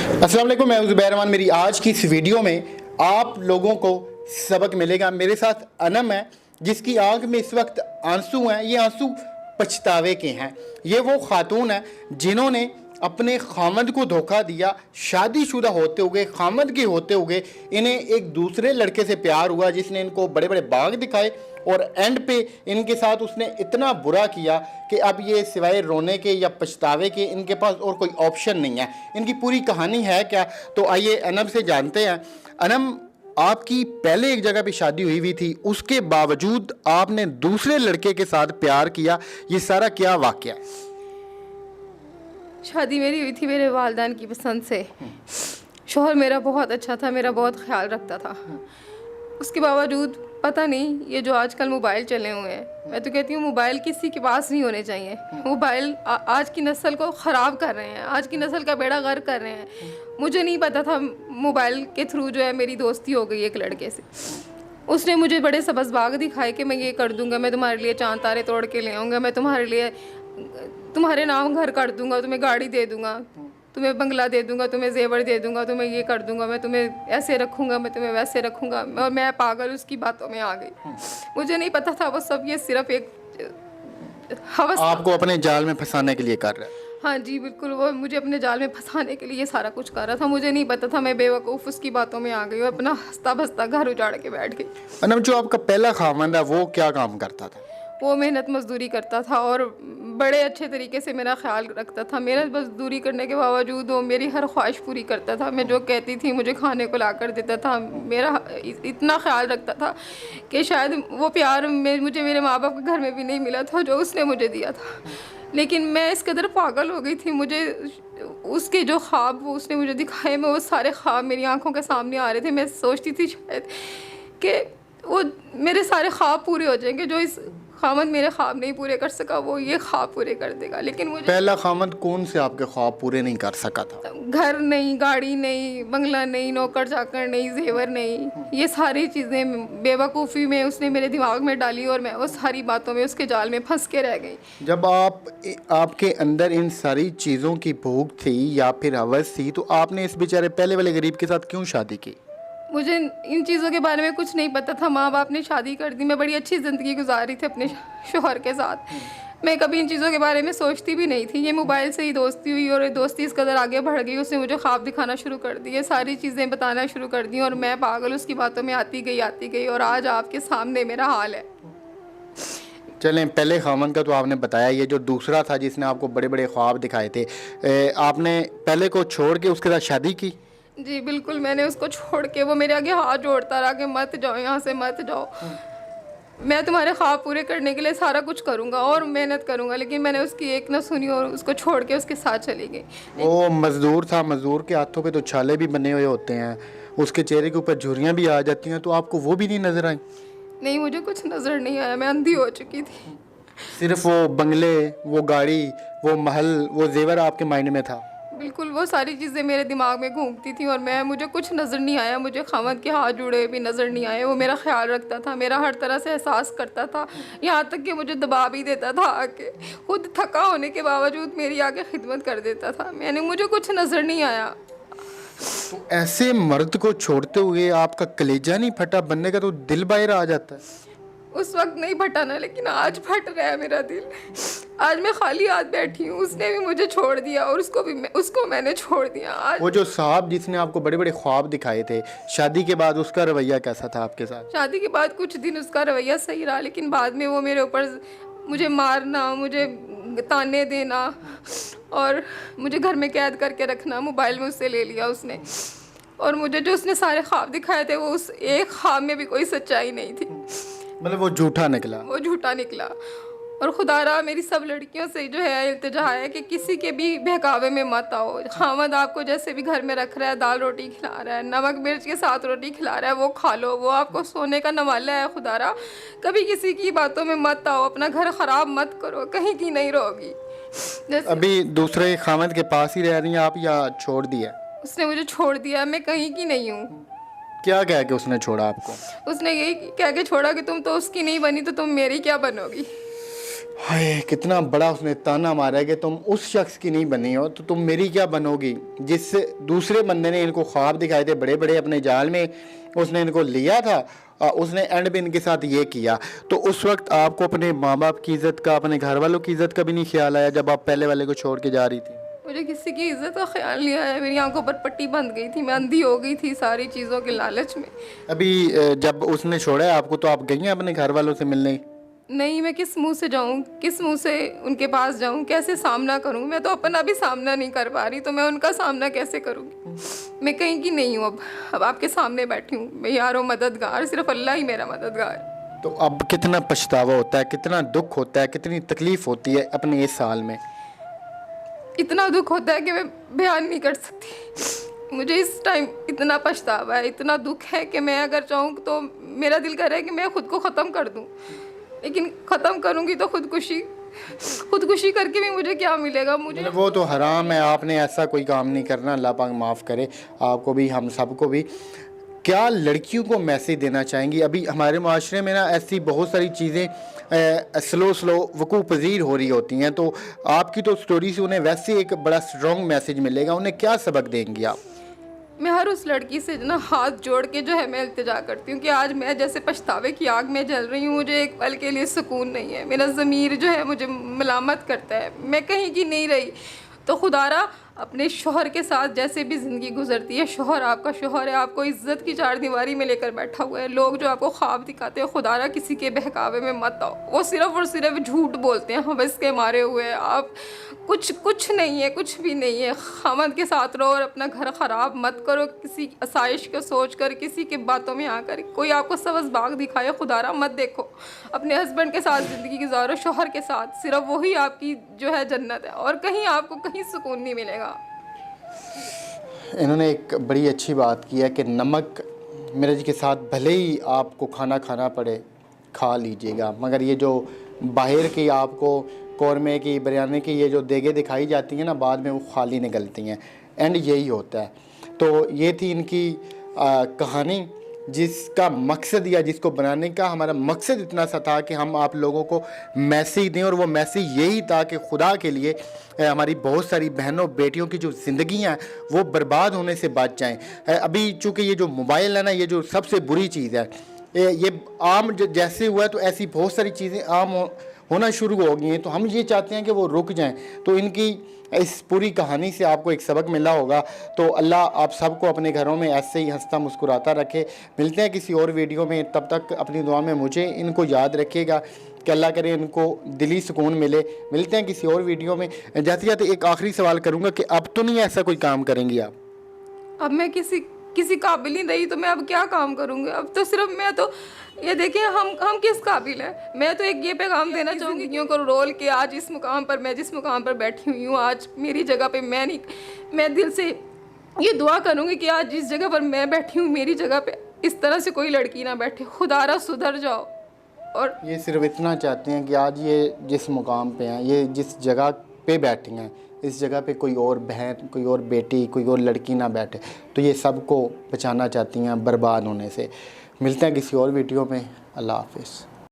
अस्सलाम वालेकुम, मैं ज़ुबैर रहमान। मेरी आज की इस वीडियो में आप लोगों को सबक मिलेगा। मेरे साथ अनम है जिसकी आंख में इस वक्त आंसू हैं। ये आंसू पछतावे के हैं। ये वो खातून है जिन्होंने अपने खामद को धोखा दिया। शादीशुदा होते हुए, खामद के होते हुए इन्हें एक दूसरे लड़के से प्यार हुआ जिसने इनको बड़े बड़े बाग दिखाए और एंड पे इनके साथ उसने इतना बुरा किया कि अब ये सिवाय रोने के या पछतावे के इनके पास और कोई ऑप्शन नहीं है। इनकी पूरी कहानी है क्या, तो आइए अनम से जानते हैं। अनम, आपकी पहले एक जगह पे शादी हुई थी, उसके बावजूद आपने दूसरे लड़के के साथ प्यार किया। ये सारा क्या वाकया? शादी मेरी हुई थी मेरे वालिदैन की पसंद से। शोहर मेरा बहुत अच्छा था, मेरा बहुत ख्याल रखता था। उसके बावजूद पता नहीं ये जो आजकल मोबाइल चले हुए हैं, मैं तो कहती हूँ मोबाइल किसी के पास नहीं होने चाहिए। मोबाइल आज की नस्ल को ख़राब कर रहे हैं, आज की नस्ल का बेड़ा गर्क कर रहे हैं। मुझे नहीं पता था मोबाइल के थ्रू जो है मेरी दोस्ती हो गई एक लड़के से। उसने मुझे बड़े सबज़बाग दिखाए कि मैं ये कर दूंगा, मैं तुम्हारे लिए चांद तारे तोड़ के ले आऊँगा, मैं तुम्हारे लिए तुम्हारे नाम घर कर दूंगा, तुम्हें गाड़ी दे दूंगा, तुम्हें बंगला दे दूंगा, तुम्हें जेवर दे दूंगा, तुम्हें ये कर दूंगा, मैं तुम्हें ऐसे रखूंगा, मैं तुम्हें वैसे रखूंगा। और मैं पागल उसकी बातों में आ गई। मुझे नहीं पता था वो सब ये सिर्फ एक हवस था। आपको अपने जाल में फंसाने के लिए कर रहा है। हाँ जी बिल्कुल, वो मुझे अपने जाल में फंसाने के लिए ये सारा कुछ कर रहा था। मुझे नहीं पता था, मैं बेवकूफ़ उसकी बातों में आ गई और अपना हंसता बसता घर उजाड़ के बैठ गई। अनम, जो आपका पहला खामद है वो क्या काम करता था? वो मेहनत मजदूरी करता था और बड़े अच्छे तरीके से मेरा ख्याल रखता था। मेहनत मजदूरी करने के बावजूद वो मेरी हर ख्वाहिश पूरी करता था। मैं जो कहती थी मुझे खाने को ला कर देता था। मेरा इतना ख्याल रखता था कि शायद वो प्यार मुझे मेरे माँ बाप के घर में भी नहीं मिला था जो उसने मुझे दिया था। लेकिन मैं इस कदर पागल हो गई थी, मुझे उसके जो ख्वाब वो उसने मुझे दिखाए, मैं वो सारे ख्वाब मेरी आंखों के सामने आ रहे थे। मैं सोचती थी शायद कि वो मेरे सारे ख्वाब पूरे हो जाएंगे। जो इस खामद मेरे ख्वाब नहीं पूरे कर सका वो ये ख्वाब पूरे कर देगा। लेकिन मुझे पहला खामद कौन से आपके ख्वाब पूरे नहीं कर सका था? घर नहीं, गाड़ी नहीं, बंगला नहीं, नौकर चाकर नहीं, जेवर नहीं, ये सारी चीज़ें बेवकूफ़ी में उसने मेरे दिमाग में डाली और मैं वो सारी बातों में उसके जाल में फंस के रह गई। जब आपके अंदर इन सारी चीज़ों की भूख थी या फिर हवस थी, तो आपने इस बेचारे पहले वाले गरीब के साथ क्यों शादी की? मुझे इन चीज़ों के बारे में कुछ नहीं पता था। माँ बाप ने शादी कर दी, मैं बड़ी अच्छी ज़िंदगी गुजार रही थी अपने शोहर के साथ। मैं कभी इन चीज़ों के बारे में सोचती भी नहीं थी। ये मोबाइल से ही दोस्ती हुई और ये दोस्ती इस कदर आगे बढ़ गई, उसने मुझे ख्वाब दिखाना शुरू कर दिए, सारी चीज़ें बताना शुरू कर दी और मैं पागल उसकी बातों में आती गई और आज आपके सामने मेरा हाल है। चलें, पहले खामद का तो आपने बताया। ये जो दूसरा था जिसने आपको बड़े बड़े ख्वाब दिखाए थे, आपने पहले को छोड़ के उसके साथ शादी की? जी बिल्कुल, मैंने उसको छोड़ के, वो मेरे आगे हाथ जोड़ता रहा कि मत जाओ यहाँ से, मत जाओ, मैं तुम्हारे ख्वाब पूरे करने के लिए सारा कुछ करूँगा और मेहनत करूँगा। लेकिन मैंने उसकी एक ना सुनी और उसको छोड़ के उसके साथ चली गई। वो मज़दूर था, मज़दूर के हाथों पे तो छाले भी बने हुए होते हैं, उसके चेहरे के ऊपर झुर्रियाँ भी आ जाती हैं, तो आपको वो भी नहीं नज़र आई? नहीं, मुझे कुछ नज़र नहीं आया, मैं अंधी हो चुकी थी। सिर्फ वो बंगले, वो गाड़ी, वो महल, वो जेवर आपके माइंड में था? बिल्कुल, वो सारी चीज़ें मेरे दिमाग में घूमती थी और मुझे कुछ नज़र नहीं आया। मुझे खामद के हाथ जुड़े हुए भी नज़र नहीं आए। वो मेरा ख्याल रखता था, मेरा हर तरह से एहसास करता था, यहाँ तक कि मुझे दबा भी देता था आके। खुद थका होने के बावजूद मेरी आके खिदमत कर देता था। मुझे कुछ नज़र नहीं आया। तो ऐसे मर्द को छोड़ते हुए आपका कलेजा नहीं फटा? बनने का तो दिल बाहर आ जाता है। उस वक्त नहीं फटाना, लेकिन आज फट रहा है मेरा दिल। आज मैं खाली हाथ बैठी हूँ। उसने भी मुझे छोड़ दिया और उसको मैंने छोड़ दिया। आज वो जो साहब जिसने आपको बड़े बड़े ख्वाब दिखाए थे, शादी के बाद उसका रवैया कैसा था आपके साथ? शादी के बाद कुछ दिन उसका रवैया सही रहा, लेकिन बाद में वो मेरे ऊपर मुझे मारना, मुझे ताने देना और मुझे घर में कैद करके रखना, मोबाइल मुझसे ले लिया उसने। और मुझे जो उसने सारे ख्वाब दिखाए थे वो उस एक ख्वाब में भी कोई सच्चाई नहीं थी। मतलब वो झूठा निकला? वो झूठा निकला। और खुदारा मेरी सब लड़कियों से जो है इल्तिजा है कि किसी के भी बहकावे में मत आओ। खामद आपको जैसे भी घर में रख रहा है, दाल रोटी खिला रहा है, नमक मिर्च के साथ रोटी खिला रहा है, वो खा लो, वो आपको सोने का नवाला है। खुदारा कभी किसी की बातों में मत आओ, अपना घर ख़राब मत करो, कहीं की नहीं रहोगी। अभी दूसरे खामद के पास ही रह रही हैं आप या छोड़ दिया? उसने मुझे छोड़ दिया, मैं कहीं की नहीं हूँ। क्या कह के उसने छोड़ा आपको? उसने यही कह के छोड़ा कि तुम तो उसकी नहीं बनी तो तुम मेरी क्या बनोगी। हाय, कितना बड़ा उसने ताना मारा है कि तुम उस शख्स की नहीं बनी हो तो तुम मेरी क्या बनोगी। जिस दूसरे बंदे ने इनको ख्वाब दिखाए थे बड़े बड़े अपने जाल में, उसने इनको लिया था, उसने एंड में इनके साथ ये किया। तो उस वक्त आपको अपने माँ बाप की इज़्ज़त का, अपने घर वालों की इज़्ज़त का भी नहीं ख्याल आया जब आप पहले वाले को छोड़ के जा रही थी? मुझे किसी की इज्जत का ख्याल नहीं आया। मेरी आंखों पर पट्टी बंध गई थी, मैं अंधी हो गई थी सारी चीज़ों के लालच में। अभी जब उसने छोड़ा है आपको तो आप गई हैं अपने घर वालों से मिलने? नहीं, मैं किस मुंह से जाऊं, किस मुंह से उनके पास जाऊं, कैसे सामना करूं? मैं तो अपना भी सामना नहीं कर पा रही, तो मैं उनका सामना कैसे करूंगी? मैं कहीं की नहीं हूं। अब आपके सामने बैठी हूं, मैं यारो मददगार, सिर्फ अल्लाह ही मेरा मददगार। तो अब कितना पछतावा होता है, कितना दुख होता है, कितनी तकलीफ़ होती है अपने इस साल में? इतना दुख होता है कि मैं बयान नहीं कर सकती। मुझे इस टाइम इतना पछतावा है, इतना दुख है कि मैं अगर चाहूँ तो मेरा दिल कर रहा है कि मैं ख़ुद को ख़त्म कर दूँ, लेकिन ख़त्म करूँगी तो खुदकुशी करके भी मुझे क्या मिलेगा? मुझे वो तो हराम है, आपने ऐसा कोई काम नहीं करना। अल्लाह पाक माफ़ करे आपको भी, हम सबको भी। क्या लड़कियों को मैसेज देना चाहेंगी? अभी हमारे माशरे में ना ऐसी बहुत सारी चीज़ें स्लो वकूफ़ पज़ीर हो रही होती हैं, तो आपकी तो स्टोरी से उन्हें वैसे एक बड़ा स्ट्रॉन्ग मैसेज मिलेगा। उन्हें क्या सबक देंगी आप? मैं हर उस लड़की से ना हाथ जोड़ के जो है मैं इल्तिजा करती हूँ कि आज मैं जैसे पछतावे की आग में जल रही हूँ, मुझे एक पल के लिए सुकून नहीं है। मेरा ज़मीर जो है मुझे मलामत करता है, मैं कहीं की नहीं रही। तो खुदारा अपने शोहर के साथ जैसे भी ज़िंदगी गुजरती है, शोहर आपका शोहर है, आपको इज़्ज़त की चारदीवारी में लेकर बैठा हुआ है। लोग जो आपको ख्वाब दिखाते हैं, खुदारा किसी के बहकावे में मत आओ। वो सिर्फ़ और सिर्फ झूठ बोलते हैं, हवस के मारे हुए। आप कुछ नहीं है, कुछ भी नहीं है। खामद के साथ रहो और अपना घर ख़राब मत करो किसी आसाइश को सोच कर, किसी की बातों में आकर। कोई आपको सब्ज़ बाग दिखाए, खुदारा मत देखो। अपने हस्बैंड के साथ ज़िंदगी गुजारो, शोहर के साथ। सिर्फ वही आपकी जो है जन्नत है, और कहीं आपको कहीं सुकून नहीं मिलेगा। इन्होंने एक बड़ी अच्छी बात की है कि नमक मिर्च के साथ भले ही आपको खाना खाना पड़े, खा लीजिएगा, मगर ये जो बाहर की आपको कौरमे की, बिरयानी की ये जो देगे दिखाई जाती हैं ना, बाद में वो खाली निकलती हैं। एंड यही होता है। तो ये थी इनकी कहानी, जिसका मकसद या जिसको बनाने का हमारा मकसद इतना सा था कि हम आप लोगों को मैसेज दें, और वो मैसेज यही था कि खुदा के लिए हमारी बहुत सारी बहनों बेटियों की जो ज़िंदगियाँ हैं वो बर्बाद होने से बच जाएं। अभी चूँकि ये जो मोबाइल है ना, ये जो सबसे बुरी चीज़ है, ये आम जैसे हुआ है तो ऐसी बहुत सारी चीज़ें आम होना शुरू हो गई हैं। तो हम ये चाहते हैं कि वो रुक जाएं। तो इनकी इस पूरी कहानी से आपको एक सबक मिला होगा। तो अल्लाह आप सबको अपने घरों में ऐसे ही हंसता मुस्कुराता रखे। मिलते हैं किसी और वीडियो में, तब तक अपनी दुआ में मुझे इनको याद रखिएगा कि अल्लाह करे इनको दिली सुकून मिले। मिलते हैं किसी और वीडियो में। जाते जाते एक आखिरी सवाल करूँगा कि अब तो नहीं ऐसा कोई काम करेंगी आप? अब मैं किसी काबिल ही नहीं, तो मैं अब क्या काम करूँगी? अब तो सिर्फ मैं तो ये देखिए, हम किस काबिल हैं। मैं तो एक ये पैगाम देना चाहूँगी को रोल के आज इस मुकाम पर, मैं जिस मुकाम पर बैठी हुई हूँ, आज मेरी जगह पे मैं दिल से ये दुआ करूँगी कि आज जिस जगह पर मैं बैठी हूँ, मेरी जगह पे इस तरह से कोई लड़की ना बैठे। खुदारा सुधर जाओ। और ये सिर्फ इतना चाहते हैं कि आज ये जिस मुकाम पे हैं, ये जिस जगह पे बैठी हैं, इस जगह पे कोई और बहन, कोई और बेटी, कोई और लड़की ना बैठे। तो ये सबको बचाना चाहती हैं बर्बाद होने से। मिलते हैं किसी और वीडियो में। अल्लाह हाफिज़।